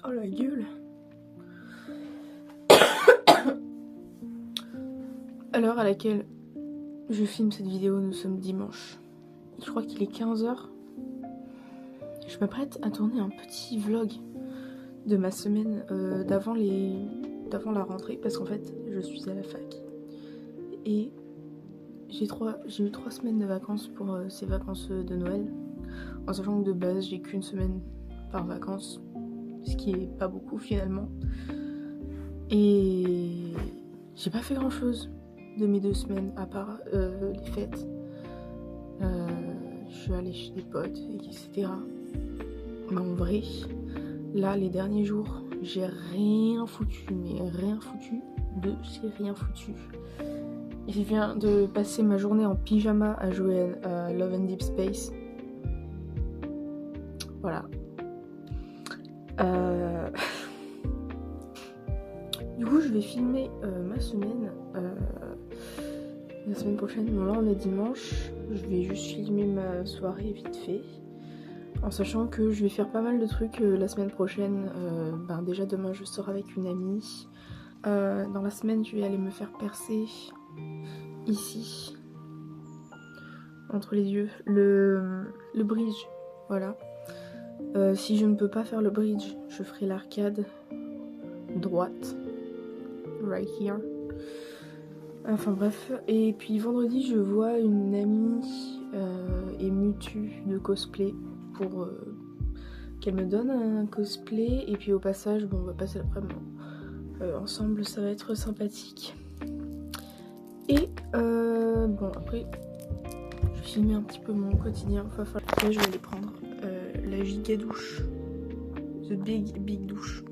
Oh la gueule. À l'heure à laquelle je filme cette vidéo, nous sommes dimanche. Je crois qu'il est 15h. Je m'apprête à tourner un petit vlog de ma semaine d'avant la rentrée, parce qu'en fait je suis à la fac et j'ai eu 3 semaines de vacances pour ces vacances de Noël, en sachant que de base j'ai qu'une semaine par vacances, ce qui est pas beaucoup finalement, et j'ai pas fait grand chose de mes 2 semaines à part les fêtes. Je suis allée chez des potes, etc. Mais en vrai, là les derniers jours, j'ai rien foutu, mais rien foutu de chez rien foutu. Je viens de passer ma journée en pyjama à jouer à Love and Deep Space. Voilà. Du coup, je vais filmer ma semaine la semaine prochaine. Bon, là on est dimanche. Je vais juste filmer ma soirée vite fait, en sachant que je vais faire pas mal de trucs la semaine prochaine. Déjà demain je sors avec une amie. Dans la semaine je vais aller me faire percer ici entre les yeux le bridge, voilà. Si je ne peux pas faire le bridge, je ferai l'arcade droite, right here. Enfin bref, et puis vendredi je vois une amie et Mutu de cosplay pour qu'elle me donne un cosplay, et puis au passage bon, on va passer l'après-midi ensemble, ça va être sympathique. Et bon, après je vais filmer un petit peu mon quotidien. Enfin là je vais aller prendre la giga douche, the big douche.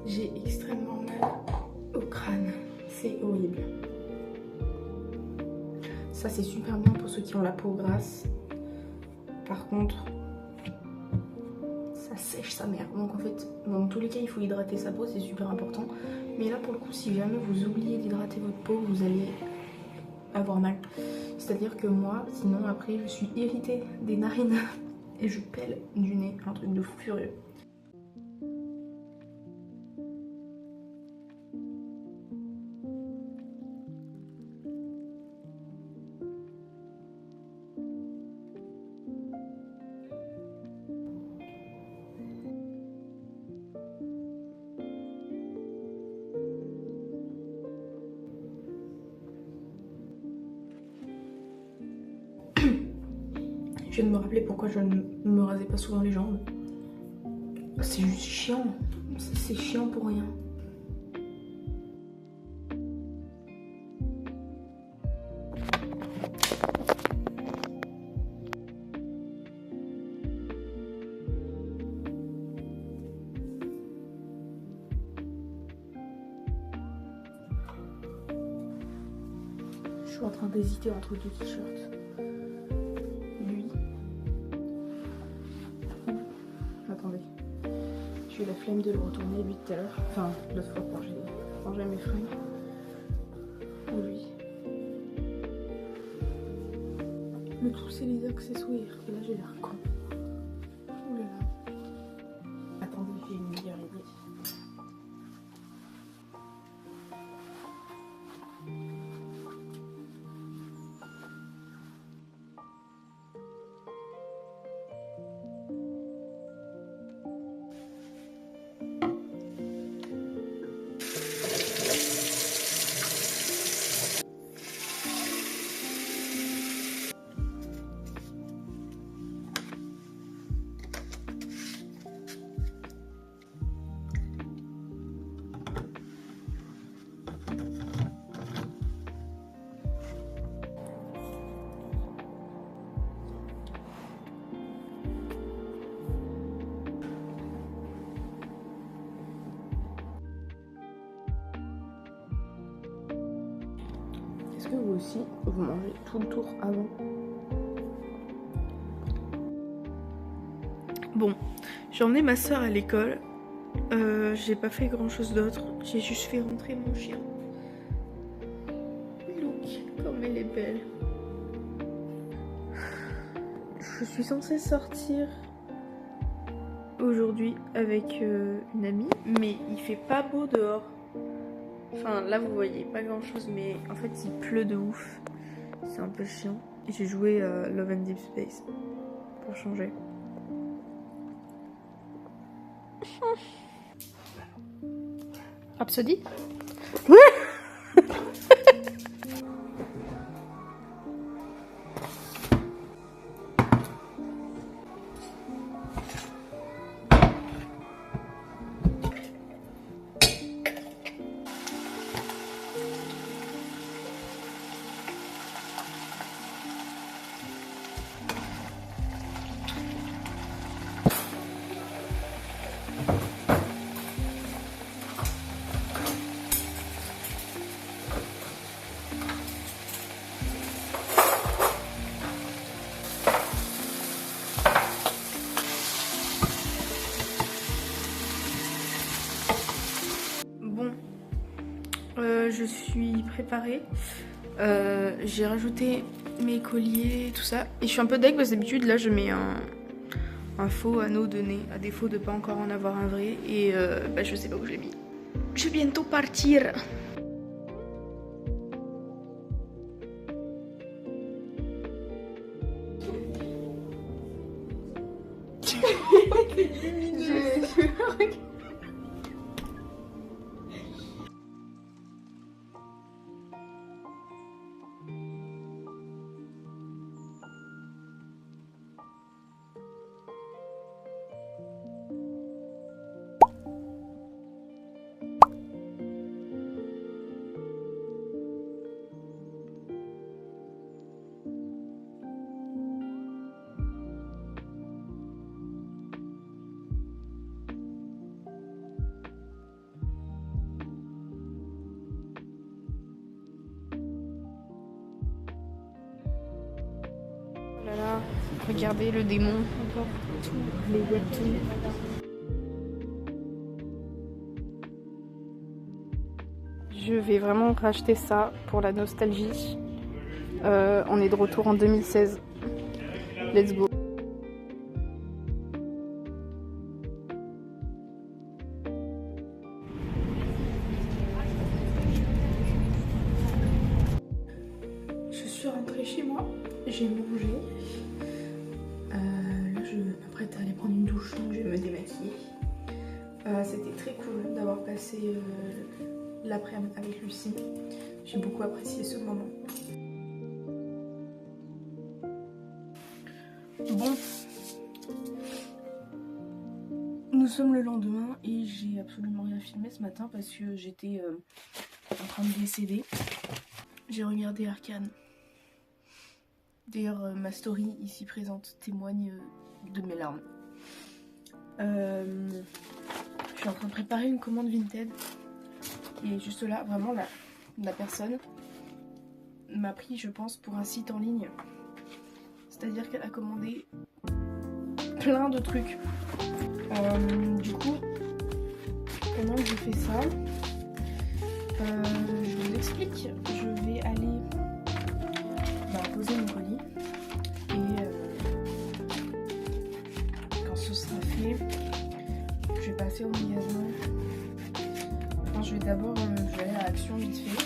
J'ai extrêmement mal au crâne, c'est horrible. Ça c'est super bien pour ceux qui ont la peau grasse. Par contre, ça sèche sa mère. Donc en fait, dans tous les cas, il faut hydrater sa peau, c'est super important. Mais là pour le coup, si jamais vous oubliez d'hydrater votre peau, vous allez avoir mal. C'est-à-dire que moi, sinon après, je suis irritée des narines et je pèle du nez, un truc de fou furieux. Je viens de me rappeler pourquoi je ne me rasais pas souvent les jambes. C'est juste chiant. C'est chiant pour rien. Je suis en train d'hésiter entre 2 t-shirts. Attendez, j'ai eu la flemme de le retourner lui tout à l'heure, enfin l'autre fois quand j'ai rangé mes fringues. Ou lui. Le tout c'est les accessoires, et là j'ai l'air con. Ouh là là. Attendez, j'ai une meilleure idée. Est-ce que vous aussi, vous mangez tout le tour avant? Bon, j'ai emmené ma soeur à l'école. J'ai pas fait grand chose d'autre. J'ai juste fait rentrer mon chien. Look, comme elle est belle. Je suis censée sortir aujourd'hui avec une amie, mais il fait pas beau dehors. Enfin là vous voyez pas grand chose, mais en fait il pleut de ouf. C'est un peu chiant. Et j'ai joué Love and Deep Space pour changer. Rhapsody? Je suis préparée. J'ai rajouté mes colliers, tout ça. Et je suis un peu deg parce que d'habitude, là, je mets un faux anneau de nez, à défaut de pas encore en avoir un vrai. Et bah, je sais pas où je l'ai mis. Je vais bientôt partir. Voilà, regardez le démon, encore tous les webtoons. Je vais vraiment racheter ça pour la nostalgie. On est de retour en 2016. Let's go. Je suis rentrée chez moi, j'ai mangé. Là je m'apprête à aller prendre une douche, donc je vais me démaquiller. C'était très cool d'avoir passé l'après-midi avec Lucie. J'ai beaucoup apprécié ce moment. Bon, nous sommes le lendemain et j'ai absolument rien filmé ce matin parce que j'étais en train de décéder. J'ai regardé Arcane. D'ailleurs, ma story ici présente témoigne de mes larmes. Je suis en train de préparer une commande Vinted. Et juste là, vraiment, la personne m'a pris, je pense, pour un site en ligne. C'est-à-dire qu'elle a commandé plein de trucs. Du coup, pendant que je fais ça, je vous explique. Je vais aller poser mon colis. Et quand ce sera fait, je vais passer au magasin. Enfin, je vais d'abord je vais aller à Action vite fait.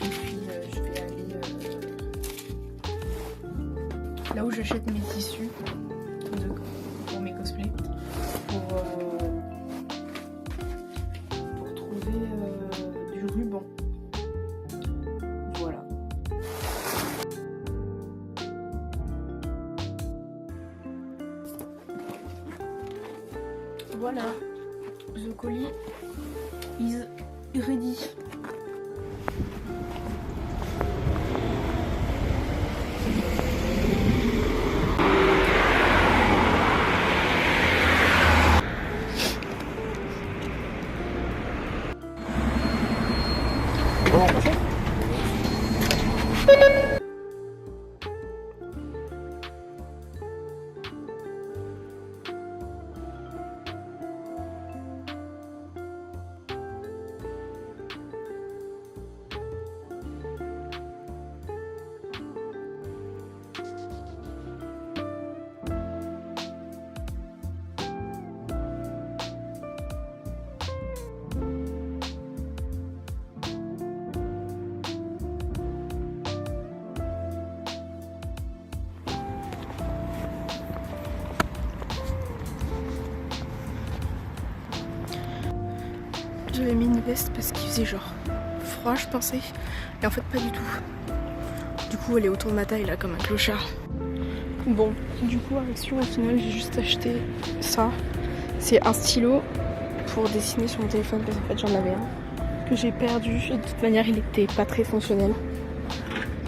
Et puis je vais aller là où j'achète mes tissus pour mes cosplays. Pour trouver du ruban. Voilà. Voilà. The colis is ready. J'avais mis une veste parce qu'il faisait genre froid, je pensais. Et en fait, pas du tout. Du coup, elle est autour de ma taille là, comme un clochard. Bon, du coup, Action, au final, j'ai juste acheté ça. C'est un stylo pour dessiner sur mon téléphone parce qu'en fait, j'en avais un que j'ai perdu. Et de toute manière, il était pas très fonctionnel.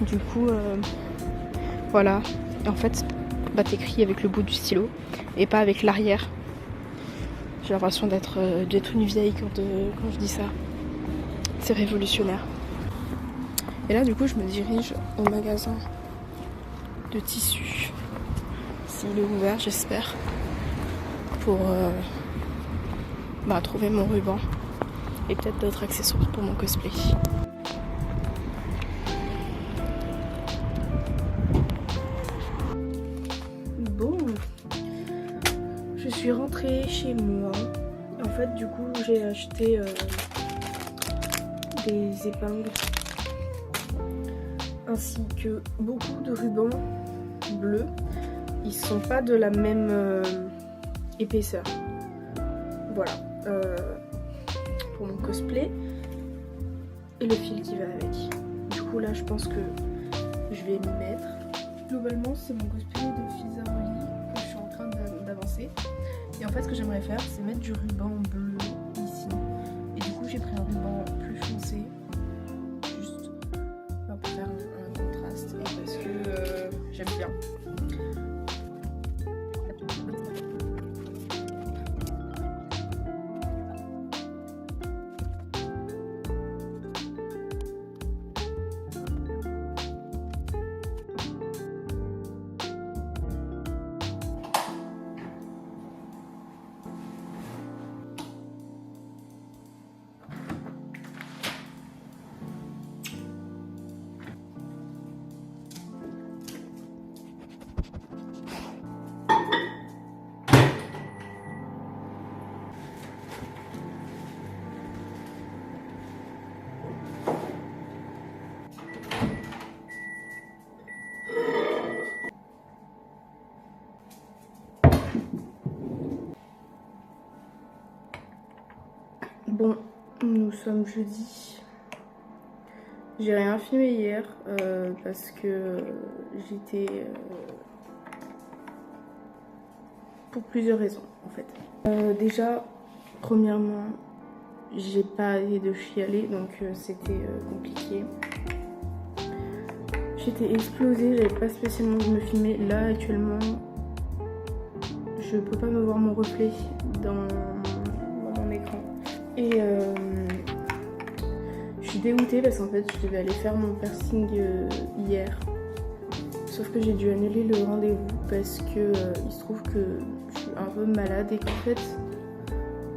Du coup, voilà. Et en fait, bah, t'écris avec le bout du stylo et pas avec l'arrière. J'ai l'impression d'être une vieille quand je dis ça. C'est révolutionnaire. Et là, du coup, je me dirige au magasin de tissus. S'il est ouvert, j'espère. Pour trouver mon ruban. Et peut-être d'autres accessoires pour mon cosplay. Bon. Je suis rentrée chez moi. En fait, du coup, j'ai acheté des épingles ainsi que beaucoup de rubans bleus. Ils sont pas de la même épaisseur. Voilà. Pour mon cosplay. Et le fil qui va avec. Du coup, là, je pense que je vais m'y mettre. Globalement, c'est mon cosplay de Fizaroli que je suis en train d'avancer. Et en fait, ce que j'aimerais faire, c'est mettre du ruban bleu ici. Et du coup, j'ai pris un ruban plus foncé. Juste pour faire un contraste. Et parce que j'aime bien. Bon, nous sommes jeudi. J'ai rien filmé hier parce que j'étais... pour plusieurs raisons en fait. Déjà, premièrement, j'ai pas arrêté de chialer donc c'était compliqué. J'étais explosée, j'avais pas spécialement envie de me filmer. Là actuellement, je peux pas me voir mon reflet dans mon écran. Et je suis dégoûtée parce qu'en fait je devais aller faire mon piercing hier. Sauf que j'ai dû annuler le rendez-vous parce que il se trouve que je suis un peu malade et qu'en fait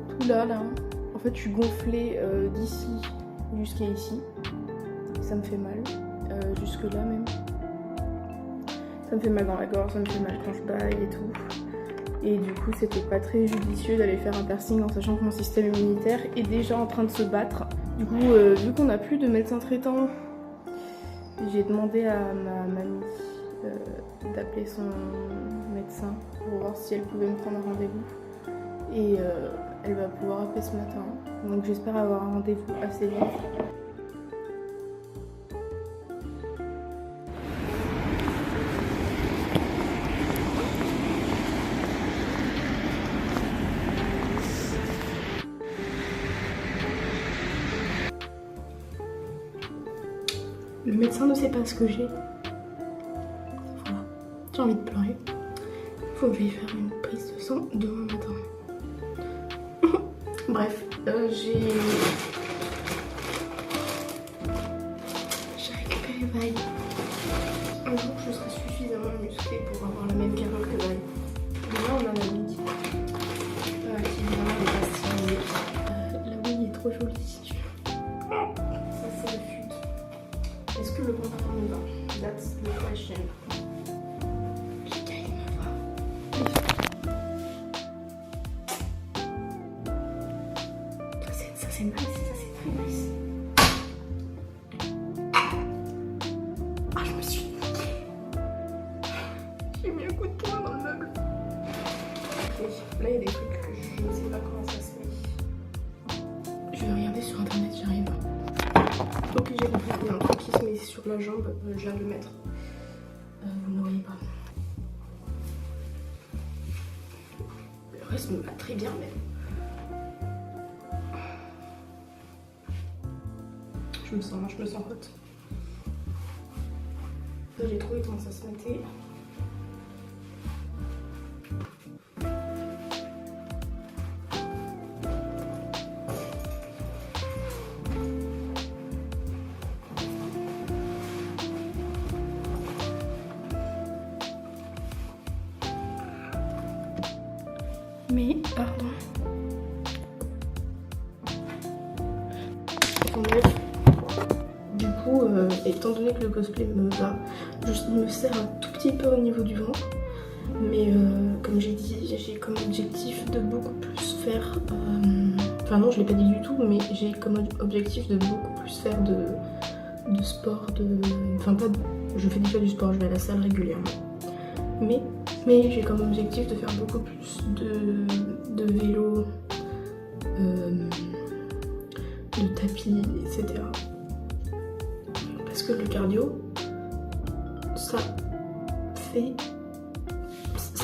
tout là, en fait je suis gonflée d'ici jusqu'à ici. Ça me fait mal, jusque là même. Ça me fait mal dans la gorge, ça me fait mal quand je baille et tout. Et du coup c'était pas très judicieux d'aller faire un piercing en sachant que mon système immunitaire est déjà en train de se battre. Du coup vu qu'on n'a plus de médecin traitant, j'ai demandé à ma mamie d'appeler son médecin pour voir si elle pouvait me prendre un rendez-vous. Et elle va pouvoir appeler ce matin. Donc j'espère avoir un rendez-vous assez vite. Le médecin ne sait pas ce que j'ai. Voilà, j'ai envie de pleurer. Faut que je vais faire une prise de sang demain matin. Bref, j'ai récupéré Vaille. Un jour, je serai suffisamment musclée pour avoir la même carrure que Vaille. Mais là, on a un ami qui est vraiment des pastilles. La Wii est trop jolie. Ça, c'est le fut. Est-ce que le pantalon me va? That's the question. Lequel me va? Ça c'est nice, ça c'est très nice. Ah, je me suis niquée. J'ai mis un coup de poing dans le meuble. Ok, là il y a des trucs que je ne sais pas comment ça se fait. Je vais regarder. j'ai compris qu'il y a un truc qui se met sur la jambe, je viens de le mettre. Vous ne voyez pas. Le reste me va très bien même. Je me sens hot. J'ai trouvé comment ça se mettait. Mais, pardon. Enfin, bref. Du coup, étant donné que le cosplay me va, me sert un tout petit peu au niveau du ventre. Mais comme j'ai dit, j'ai comme objectif de beaucoup plus faire... Enfin non, je l'ai pas dit du tout, mais j'ai comme objectif de beaucoup plus faire de sport, Enfin pas... Je fais déjà du sport, je vais à la salle régulièrement. Mais j'ai comme objectif de faire beaucoup plus de vélo, de tapis, etc. Parce que le cardio, ça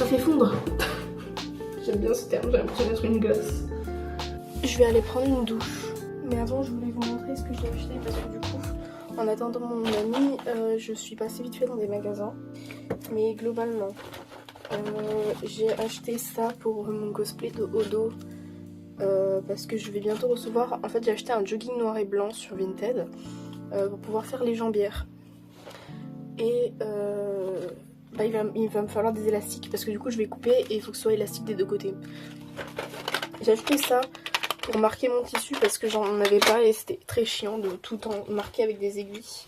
fait fondre. J'aime bien ce terme, j'ai l'impression d'être une glace. Je vais aller prendre une douche. Mais avant, je voulais vous montrer ce que j'ai acheté parce que du coup, en attendant mon ami, je suis passée vite fait dans des magasins. Mais globalement, j'ai acheté ça pour mon cosplay de Odo. Parce que je vais bientôt recevoir... En fait, j'ai acheté un jogging noir et blanc sur Vinted pour pouvoir faire les jambières. Et il va me falloir des élastiques parce que du coup je vais couper et il faut que ce soit élastique des deux côtés. J'ai acheté ça pour marquer mon tissu parce que j'en avais pas et c'était très chiant de tout le temps marquer avec des aiguilles.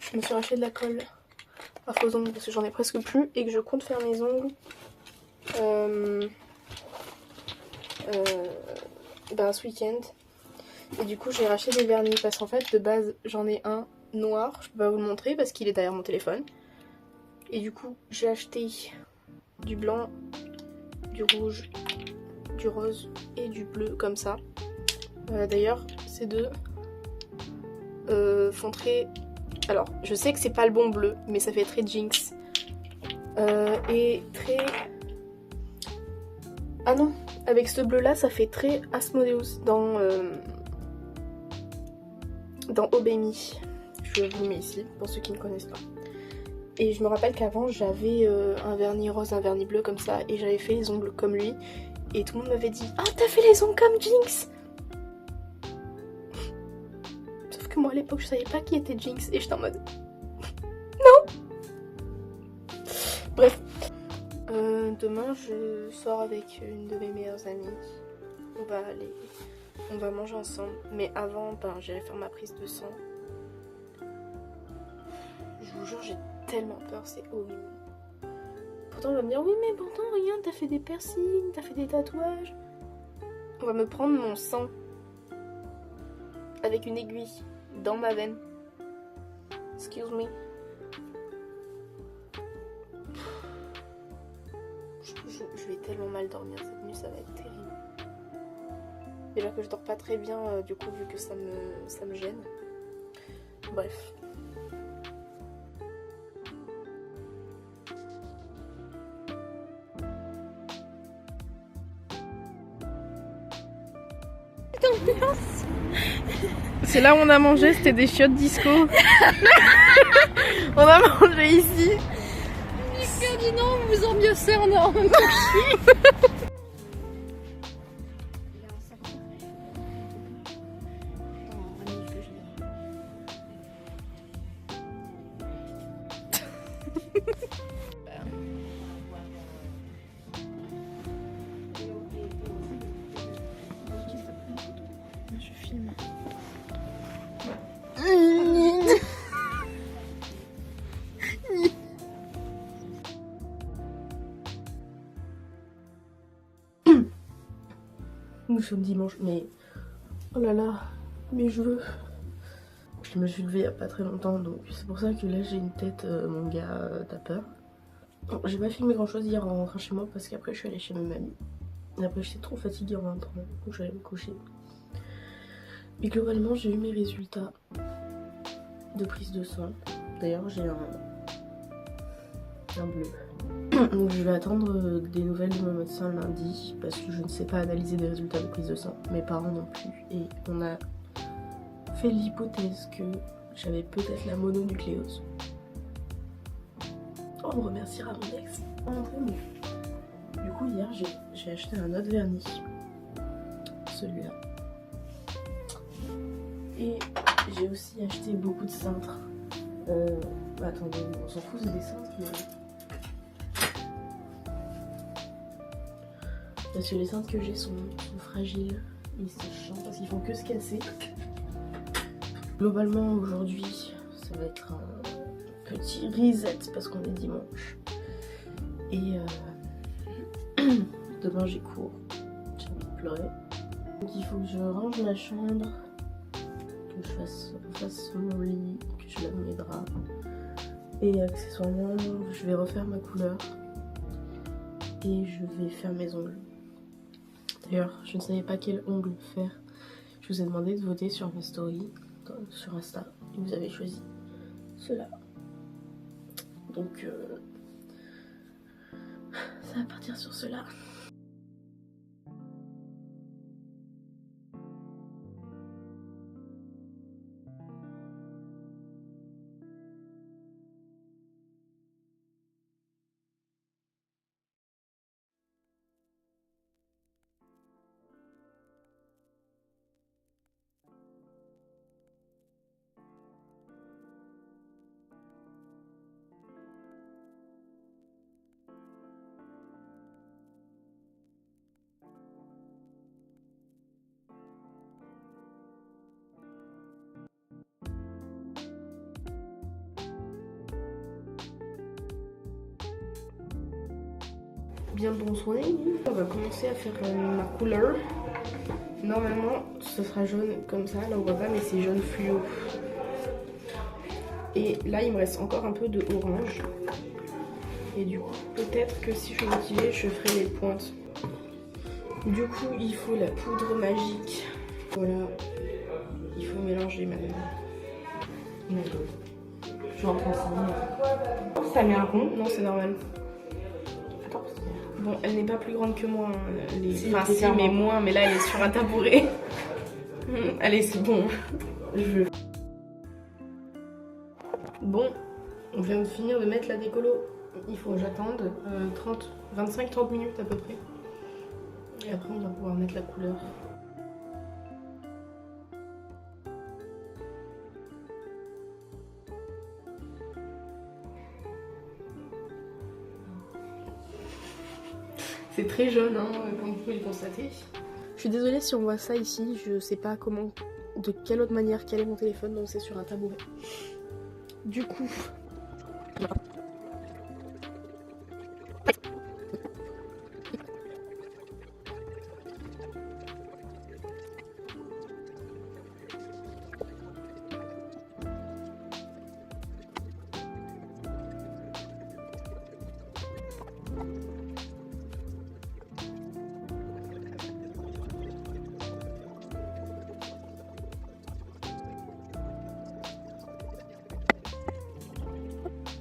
Je me suis racheté de la colle à faux ongles parce que j'en ai presque plus et que je compte faire mes ongles ce week-end. Et du coup j'ai racheté des vernis parce qu'en fait de base j'en ai un noir, je peux pas vous le montrer parce qu'il est derrière mon téléphone. Et du coup j'ai acheté du blanc, du rouge, du rose et du bleu comme ça. D'ailleurs ces deux font très... Alors je sais que c'est pas le bon bleu mais ça fait très Jinx. Et très... Ah non, avec ce bleu là ça fait très Asmodeus dans Obey Me. Je vous le mets ici pour ceux qui ne connaissent pas. Et je me rappelle qu'avant j'avais un vernis rose, un vernis bleu comme ça et j'avais fait les ongles comme lui. Et tout le monde m'avait dit « Ah, t'as fait les ongles comme Jinx !» Sauf que moi à l'époque je savais pas qui était Jinx et j'étais en mode « Non !» Bref. Demain je sors avec une de mes meilleures amies. On va manger ensemble. Mais avant, j'irai faire ma prise de sang. Je vous jure, j'ai tellement peur, c'est horrible. Pourtant, on va me dire, oui, mais pourtant, rien, t'as fait des piercings, t'as fait des tatouages. On va me prendre mon sang avec une aiguille dans ma veine. Excuse me. Je vais tellement mal dormir cette nuit, ça va être terrible. Déjà que je dors pas très bien, du coup, vu que ça me gêne. Bref. C'est là où on a mangé, c'était des chiottes disco. On a mangé ici. Nick dit non, vous ambiancez en même temps que je suis. Je filme. Nous sommes dimanche, mais oh là là, mes cheveux. Je me suis levée il y a pas très longtemps, donc c'est pour ça que là j'ai une tête mon gars t'as peur. Bon, j'ai pas filmé grand chose hier en rentrant chez moi parce qu'après je suis allée chez ma mamie. Et après j'étais trop fatiguée en rentrant, donc j'allais me coucher. Et globalement j'ai eu mes résultats de prise de sang. D'ailleurs j'ai un bleu. Donc je vais attendre des nouvelles de mon médecin lundi parce que je ne sais pas analyser des résultats de prise de sang. Mes parents non plus. Et on a fait l'hypothèse que j'avais peut-être la mononucléose. On me remerciera mon ex. Du coup hier j'ai acheté un autre vernis. Celui-là. Et j'ai aussi acheté beaucoup de cintres. Attendez, on s'en fout, c'est des cintres, mais... Parce que les cintres que j'ai sont fragiles, ils sont chiants parce qu'ils font que se casser. Globalement, aujourd'hui, ça va être un petit reset parce qu'on est dimanche. Et demain, j'ai cours. J'ai envie de pleurer. Donc, il faut que je range ma chambre, que je fasse mon lit, que je lave mes draps. Et accessoirement, je vais refaire ma couleur. Et je vais faire mes ongles. D'ailleurs, je ne savais pas quel ongle faire. Je vous ai demandé de voter sur mes stories, sur Insta, et vous avez choisi cela. Donc, ça va partir sur cela. Bien bonsoir. On va commencer à faire ma couleur. Normalement, ce sera jaune comme ça. Là, on voit pas, mais c'est jaune fluo. Et là, il me reste encore un peu de orange. Et du coup, peut-être que si je suis motivée, je ferai les pointes. Du coup, il faut la poudre magique. Voilà. Il faut mélanger maintenant. Je vais en prendre ça. Ça met un rond? Non, c'est normal. Bon, elle n'est pas plus grande que moi, hein. Enfin si, mais moins, mais là elle est sur un tabouret. Allez, c'est bon. Bon, on vient de finir de mettre la décolo. Il faut que j'attende 25-30 minutes à peu près. Et après on va pouvoir mettre la couleur. C'est très jaune, hein, comme vous pouvez le constater. Je suis désolée si on voit ça ici, je sais pas comment, de quelle autre manière caler mon téléphone, donc c'est sur un tabouret. Du coup...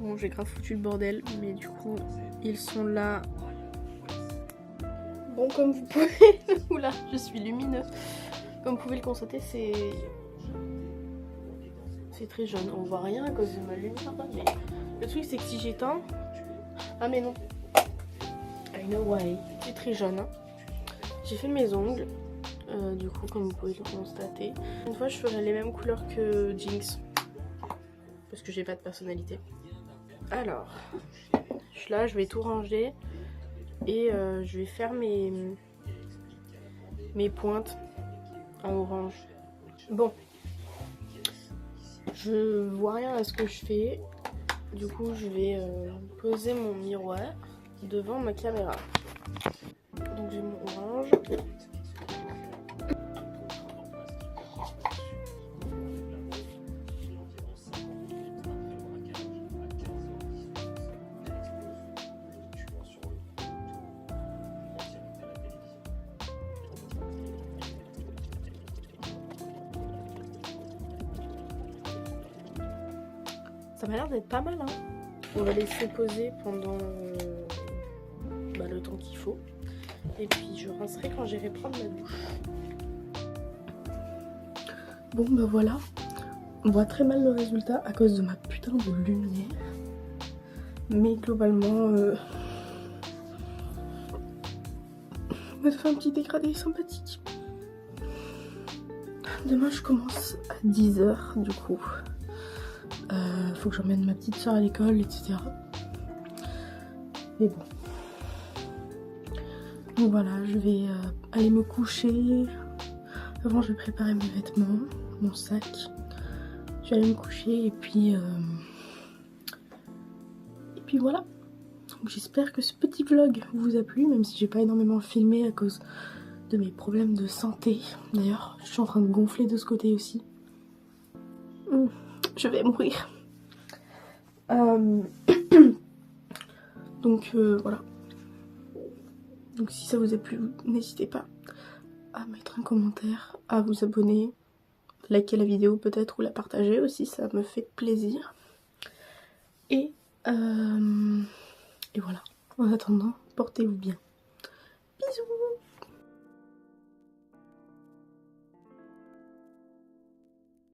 Bon, j'ai grave foutu le bordel, mais du coup, ils sont là. Bon, comme vous pouvez... Oula, je suis lumineux. Comme vous pouvez le constater, c'est très jaune. On voit rien à cause de ma lumière, mais le truc, c'est que si j'éteins... Ah, mais non. I know why. C'est très jaune. Hein. J'ai fait mes ongles. Du coup, comme vous pouvez le constater. Une fois, je ferai les mêmes couleurs que Jinx. Parce que j'ai pas de personnalité. Alors, je suis là, je vais tout ranger et je vais faire mes pointes en orange. Bon, je vois rien à ce que je fais, du coup je vais poser mon miroir devant ma caméra. Donc j'ai mon orange. Ça m'a l'air d'être pas mal, hein. On va laisser poser pendant le temps qu'il faut. Et puis je rincerai quand j'irai prendre ma douche. Bon bah voilà. On voit très mal le résultat à cause de ma putain de lumière. Mais globalement, ça fait un petit dégradé sympathique. Demain je commence à 10 h du coup. Faut que j'emmène ma petite soeur à l'école, etc. Mais bon. Donc voilà, je vais aller me coucher. Avant je vais préparer mes vêtements, mon sac. Je vais aller me coucher et puis voilà. Donc j'espère que ce petit vlog vous a plu, même si j'ai pas énormément filmé à cause de mes problèmes de santé. D'ailleurs, je suis en train de gonfler de ce côté aussi. Je vais mourir. Donc voilà. Donc si ça vous a plu, n'hésitez pas à mettre un commentaire, à vous abonner, liker la vidéo peut-être ou la partager aussi, ça me fait plaisir. Et voilà. En attendant, portez-vous bien.